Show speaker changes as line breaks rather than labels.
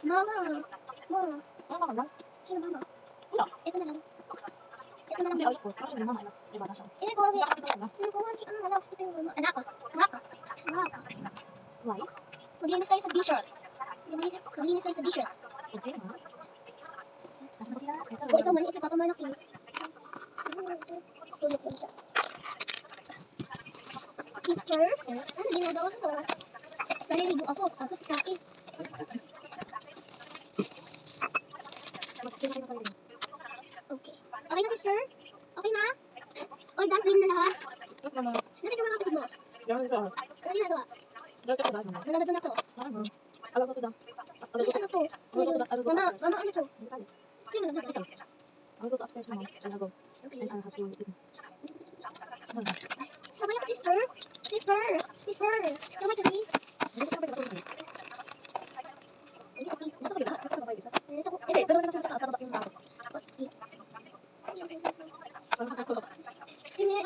Mama. Mama. Sino mama? Ito na lang. Ito na lang. Ini ko lagi. Ini ko lagi. Ano na lang. Ito yung mama. Anak ko. Anak ko. Anak ko.
Why?
Maglinis kayo sa dishes. Maglinis kayo sa dishes.
Okay naman. Nasa na sila?
Kung ikaw maliit, si Papa malaki. Tulog ko siya. Sister? Ano ginagawa ko? Naliligo ako. Ako kakain. Okay. Okay na, sister? Okay na? All done? Clean na lahat? Nasa ka mga kapatid mo? Ano ginagawa? Nalagad na to. Ano to? Mama, ano to? Sino nalagad ito?
I'll go upstairs now. I'll go.
Okay.
And I'll have to sleep.
Sabay ako, sister? Sister! Sister! Sabay ka, please.
Nasa ka ba? Nasa ba isa?
Ito ko.
Hindi, pero nasa sa kasama yung bakit.
Hindi.